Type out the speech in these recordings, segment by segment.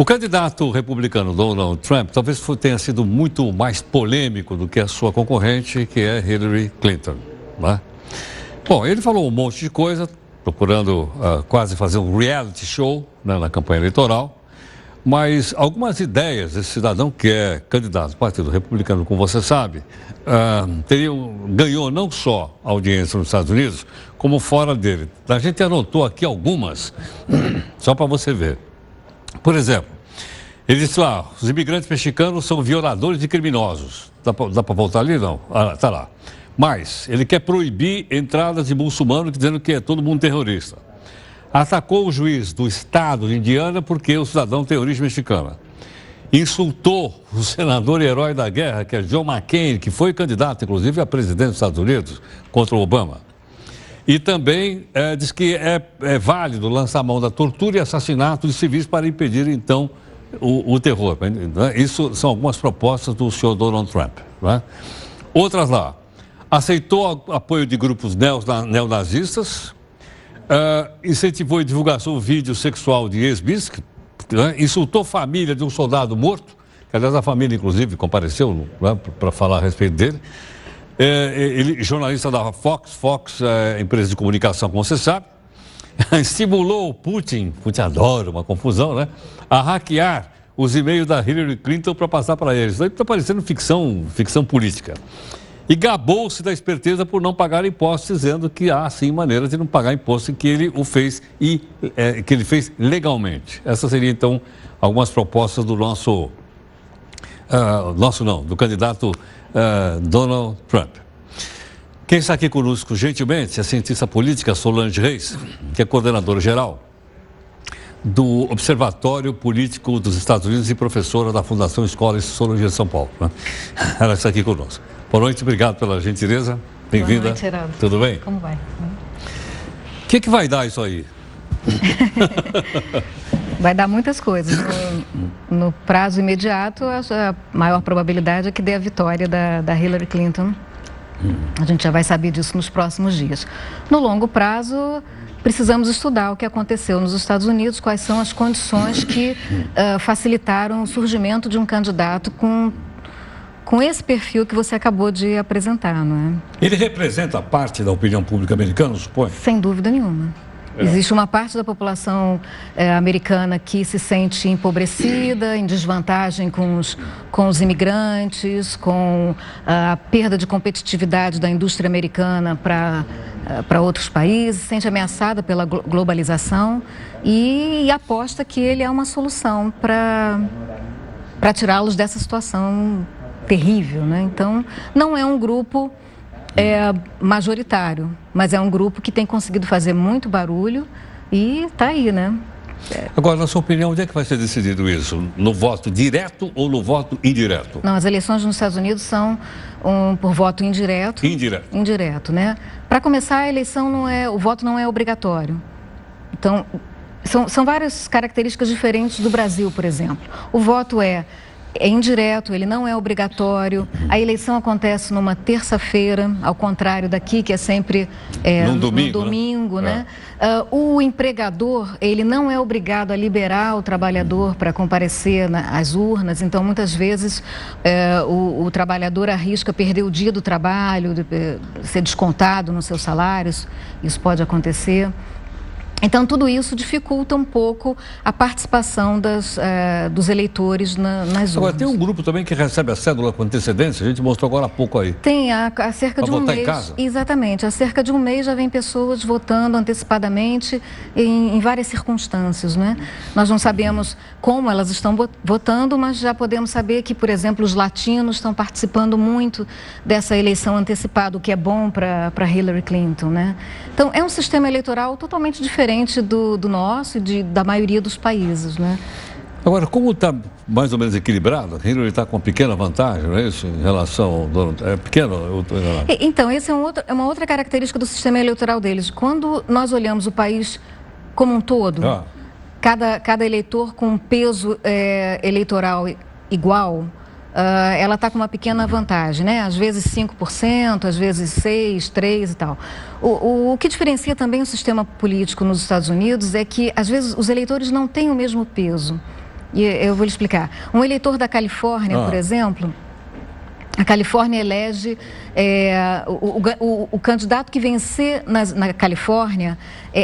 O candidato republicano Donald Trump talvez tenha sido muito mais polêmico do que a sua concorrente, que é Hillary Clinton, né? Bom, ele falou um monte de coisa, procurando quase fazer um reality show, né, na campanha eleitoral, mas algumas ideias desse cidadão que é candidato do Partido Republicano, como você sabe, ganhou não só audiência nos Estados Unidos, como fora dele. A gente anotou aqui algumas, só para você ver. Por exemplo, ele disse lá, os imigrantes mexicanos são violadores e criminosos. Dá para voltar ali? Não. Tá lá. Mas ele quer proibir entradas de muçulmanos, dizendo que é todo mundo terrorista. Atacou o juiz do estado de Indiana porque o cidadão tem origem mexicana. Insultou o senador e herói da guerra, que é John McCain, que foi candidato, inclusive, a presidente dos Estados Unidos contra o Obama. E também diz que é válido lançar a mão da tortura e assassinato de civis para impedir, então, o terror. Isso são algumas propostas do senhor Donald Trump, né? Outras lá. Aceitou apoio de grupos neonazistas, incentivou a divulgação do vídeo sexual de ex-bis, né? Insultou a família de um soldado morto, que, aliás, a família, inclusive, compareceu, né, para falar a respeito dele. Ele, jornalista da Fox, empresa de comunicação, como você sabe, estimulou o Putin adora uma confusão, né, a hackear os e-mails da Hillary Clinton para passar para eles. Isso aí está parecendo ficção política. E gabou-se da esperteza por não pagar impostos, dizendo que há, sim, maneiras de não pagar imposto que ele o fez que ele fez legalmente. Essas seriam, então, algumas propostas do do candidato Donald Trump. Quem está aqui conosco, gentilmente, é a cientista política Solange Reis, que é coordenadora geral do Observatório Político dos Estados Unidos e professora da Fundação Escola e Sociologia de São Paulo, né? Ela está aqui conosco. Boa noite, obrigado pela gentileza. Bem-vinda. Boa noite, Geraldo. Tudo bem? Como vai? O que vai dar isso aí? Vai dar muitas coisas. No prazo imediato, a maior probabilidade é que dê a vitória da Hillary Clinton. A gente já vai saber disso nos próximos dias. No longo prazo, precisamos estudar o que aconteceu nos Estados Unidos, quais são as condições que facilitaram o surgimento de um candidato com esse perfil que você acabou de apresentar, não é? Ele representa parte da opinião pública americana, supõe? Sem dúvida nenhuma. Existe uma parte da população americana que se sente empobrecida, em desvantagem com os imigrantes, com a perda de competitividade da indústria americana para outros países, se sente ameaçada pela globalização e aposta que ele é uma solução para tirá-los dessa situação terrível, né? Então, não é um grupo majoritário, mas é um grupo que tem conseguido fazer muito barulho e está aí, né? Agora, na sua opinião, onde é que vai ser decidido isso? No voto direto ou no voto indireto? Não, as eleições nos Estados Unidos são por voto indireto. Indireto. Indireto, né? Para começar, a eleição o voto não é obrigatório. Então, são várias características diferentes do Brasil, por exemplo. O voto é indireto, ele não é obrigatório. A eleição acontece numa terça-feira, ao contrário daqui, que é sempre no domingo, né? O empregador, ele não é obrigado a liberar o trabalhador para comparecer às urnas. Então, muitas vezes, o trabalhador arrisca perder o dia do trabalho, ser descontado nos seus salários. Isso pode acontecer. Então, tudo isso dificulta um pouco a participação dos eleitores nas urnas. Agora, tem um grupo também que recebe a cédula com antecedência, a gente mostrou agora há pouco aí. Tem, há cerca de um mês. Para votar em casa? Exatamente, há cerca de um mês já vem pessoas votando antecipadamente em várias circunstâncias, né? Nós não sabemos como elas estão votando, mas já podemos saber que, por exemplo, os latinos estão participando muito dessa eleição antecipada, o que é bom para Hillary Clinton, né? Então, é um sistema eleitoral totalmente diferente do nosso e da maioria dos países, né? Agora, como está mais ou menos equilibrado, a Hillary está com uma pequena vantagem, não é isso, em relação ao Donald? É pequeno? Então, essa é uma outra característica do sistema eleitoral deles. Quando nós olhamos o país como um todo, cada eleitor com um peso eleitoral igual, ela está com uma pequena vantagem, né? Às vezes 5%, às vezes 6%, 3% e tal. O que diferencia também o sistema político nos Estados Unidos é que, às vezes, os eleitores não têm o mesmo peso. E eu vou lhe explicar. Um eleitor da Califórnia, por exemplo, a Califórnia elege o candidato que vencer na Califórnia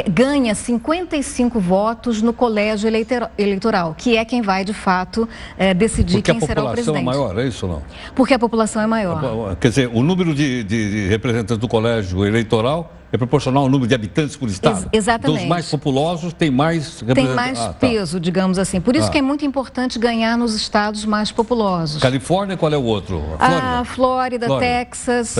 ganha 55 votos no colégio eleitoral, que é quem vai, de fato, decidir quem será o presidente. Porque a população é maior, é isso ou não? Porque a população é maior. Quer dizer, o número de representantes do colégio eleitoral é proporcional ao número de habitantes por estado. Exatamente. Dos mais populosos tem mais representantes. Tem mais peso, digamos assim. Por isso que é muito importante ganhar nos estados mais populosos. Califórnia, qual é o outro? Flórida, Texas.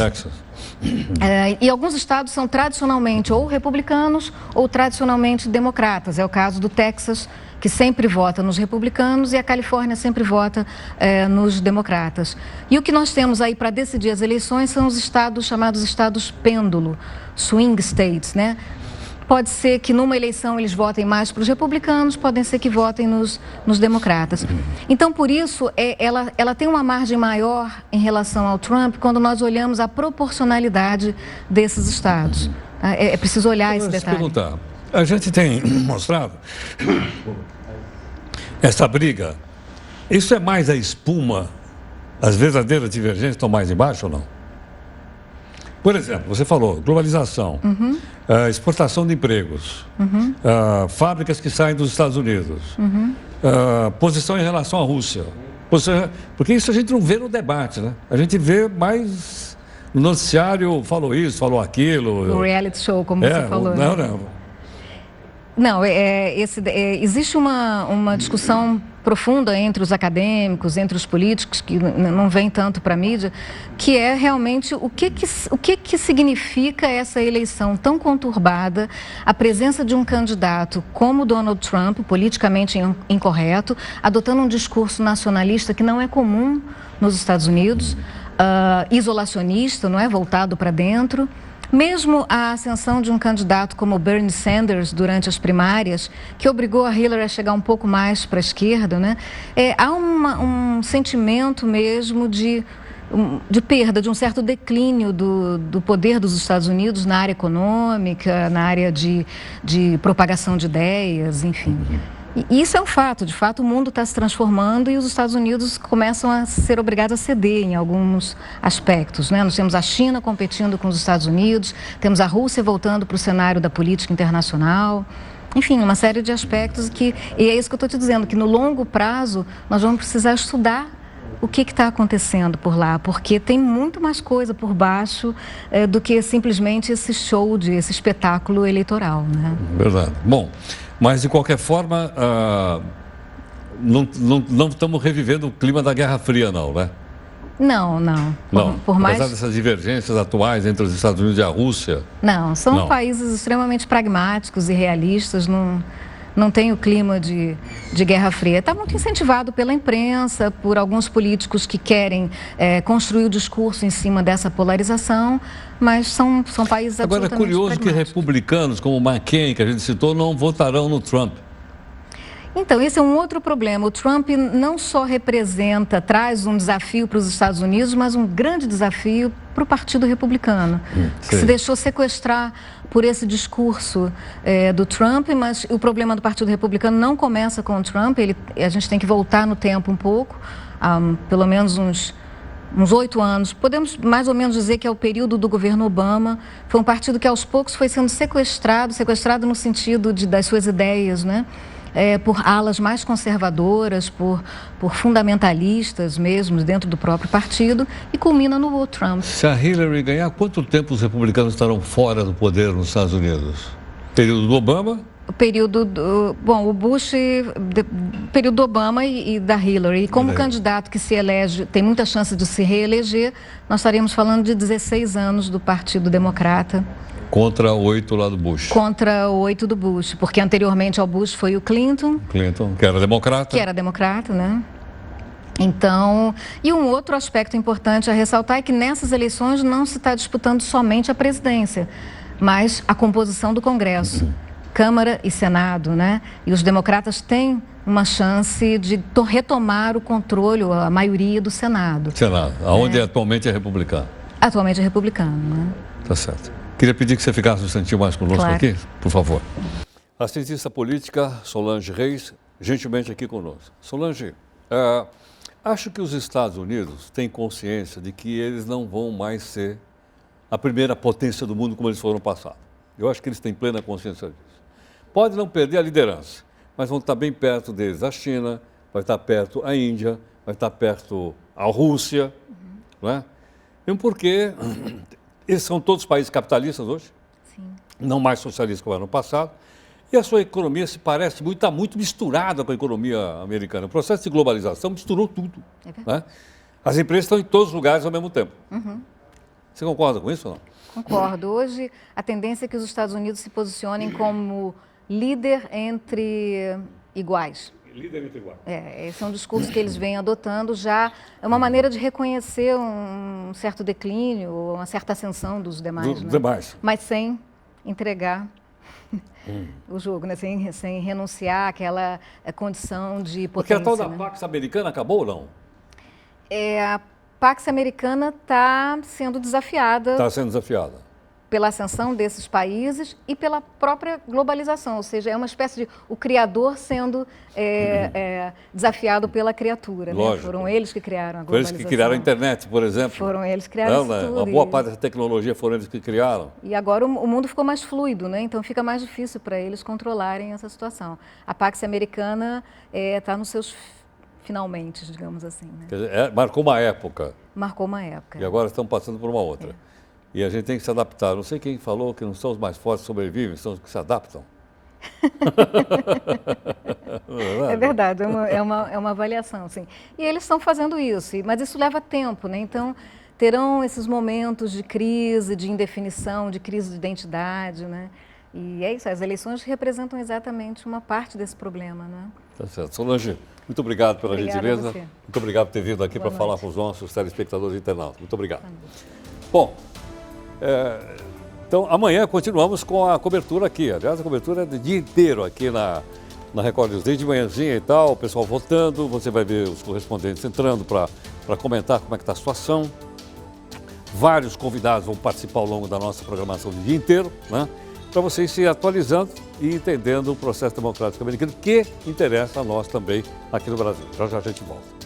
E alguns estados são tradicionalmente ou republicanos ou tradicionalmente democratas. É o caso do Texas, que sempre vota nos republicanos, e a Califórnia sempre vota nos democratas. E o que nós temos aí para decidir as eleições são os estados chamados estados pêndulo, swing states, né? Pode ser que numa eleição eles votem mais para os republicanos, podem ser que votem nos democratas. Então, por isso, ela tem uma margem maior em relação ao Trump quando nós olhamos a proporcionalidade desses estados. É preciso olhar esse detalhe. Perguntar. A gente tem mostrado essa briga. Isso é mais a espuma? As verdadeiras divergências estão mais embaixo ou não? Por exemplo, você falou globalização, exportação de empregos, fábricas que saem dos Estados Unidos, posição em relação à Rússia. Porque isso a gente não vê no debate, né? A gente vê mais no noticiário, falou isso, falou aquilo. No reality show, como você falou. Não, existe uma discussão profunda entre os acadêmicos, entre os políticos, que não vem tanto para a mídia, que é realmente o que significa essa eleição tão conturbada, a presença de um candidato como Donald Trump, politicamente incorreto, adotando um discurso nacionalista que não é comum nos Estados Unidos, isolacionista, não é, voltado para dentro. Mesmo a ascensão de um candidato como Bernie Sanders durante as primárias, que obrigou a Hillary a chegar um pouco mais para a esquerda, né? Há um sentimento mesmo de perda, de um certo declínio do poder dos Estados Unidos na área econômica, na área de propagação de ideias, enfim. E isso é um fato, de fato o mundo está se transformando e os Estados Unidos começam a ser obrigados a ceder em alguns aspectos, né? Nós temos a China competindo com os Estados Unidos, temos a Rússia voltando para o cenário da política internacional, enfim, uma série de aspectos e é isso que eu estou te dizendo, que no longo prazo nós vamos precisar estudar o que está acontecendo por lá, porque tem muito mais coisa por baixo do que simplesmente esse show, esse espetáculo eleitoral, né? Verdade. Bom, mas de qualquer forma, não estamos revivendo o clima da Guerra Fria, não, né? Não. Apesar dessas divergências atuais entre os Estados Unidos e a Rússia? Não, são países extremamente pragmáticos e realistas, não tem o clima de Guerra Fria. Está muito incentivado pela imprensa, por alguns políticos que querem construir o discurso em cima dessa polarização, mas são países absolutamente Agora, é curioso que republicanos como McCain, que a gente citou, não votarão no Trump. Então, esse é um outro problema. O Trump não só traz um desafio para os Estados Unidos, mas um grande desafio para o Partido Republicano, que se deixou sequestrar por esse discurso do Trump, mas o problema do Partido Republicano não começa com o Trump, a gente tem que voltar no tempo um pouco, pelo menos uns 8 anos. Podemos mais ou menos dizer que é o período do governo Obama. Foi um partido que aos poucos foi sendo sequestrado no sentido das suas ideias, né? Por alas mais conservadoras, por fundamentalistas mesmo, dentro do próprio partido, e culmina no Trump. Se a Hillary ganhar, quanto tempo os republicanos estarão fora do poder nos Estados Unidos? Período do Obama? O período o Bush, período do Obama e da Hillary. E como candidato que se elege, tem muita chance de se reeleger, nós estaríamos falando de 16 anos do Partido Democrata. Contra 8 lá do Bush. Contra 8 do Bush, porque anteriormente ao Bush foi o Clinton. Que era democrata. Que era democrata, né? Então, e um outro aspecto importante a ressaltar é que nessas eleições não se está disputando somente a presidência, mas a composição do Congresso, Câmara e Senado, né? E os democratas têm uma chance de retomar o controle, a maioria do Senado. Onde atualmente é republicano. Atualmente é republicano, né? Tá certo. Queria pedir que você ficasse um instantinho mais conosco aqui, por favor. A cientista política Solange Reis gentilmente aqui conosco. Solange, acho que os Estados Unidos têm consciência de que eles não vão mais ser a primeira potência do mundo como eles foram no passado. Eu acho que eles têm plena consciência disso. Pode não perder a liderança, mas vão estar bem perto deles a China, vai estar perto a Índia, vai estar perto a Rússia, não é? Mesmo porque eles são todos países capitalistas hoje, Sim. não mais socialistas como era no passado, e a sua economia se parece muito, está muito misturada com a economia americana. O processo de globalização misturou tudo. É verdade. Né? As empresas estão em todos os lugares ao mesmo tempo. Você concorda com isso ou não? Concordo. Hoje, a tendência é que os Estados Unidos se posicionem como líder entre iguais. Líder entre iguais. Esse é um discurso que eles vêm adotando já. É uma maneira de reconhecer um certo declínio, uma certa ascensão dos demais. Dos né? demais. Mas sem entregar o jogo, né? sem renunciar àquela condição de Porque potência. a tal da né? Pax americana acabou ou não? A Pax Americana está sendo desafiada Está sendo desafiada. pela ascensão desses países e pela própria globalização, ou seja, é uma espécie de o criador sendo desafiado pela criatura. Né? Lógico. Foram eles que criaram a Foi eles globalização. que criaram a internet, por exemplo. Foram eles que criaram isso tudo. Uma boa parte da tecnologia foram eles que criaram. E agora o mundo ficou mais fluido, né? Então fica mais difícil para eles controlarem essa situação. A Pax Americana está nos seus finalmente, digamos assim. Né? Quer dizer, marcou uma época. Marcou uma época. E agora estão passando por uma outra. E a gente tem que se adaptar. Não sei quem falou que não são os mais fortes que sobrevivem, são os que se adaptam. É verdade, é uma avaliação, sim. E eles estão fazendo isso, mas isso leva tempo, né? Então, terão esses momentos de crise, de indefinição, de crise de identidade, né? E é isso, as eleições representam exatamente uma parte desse problema, né? Tá certo. Solange, muito obrigado pela Obrigada a gentileza. você. Muito obrigado por ter vindo aqui Boa para falar noite. com os nossos telespectadores e internautas. Muito obrigado. Bom, então amanhã continuamos com a cobertura aqui. Aliás, a cobertura é do dia inteiro aqui na Record News, desde manhãzinha e tal, o pessoal votando, você vai ver os correspondentes entrando para comentar como é que está a situação. Vários convidados vão participar ao longo da nossa programação o dia inteiro, né? Para vocês se atualizando e entendendo o processo democrático americano, que interessa a nós também aqui no Brasil. Já já a gente volta.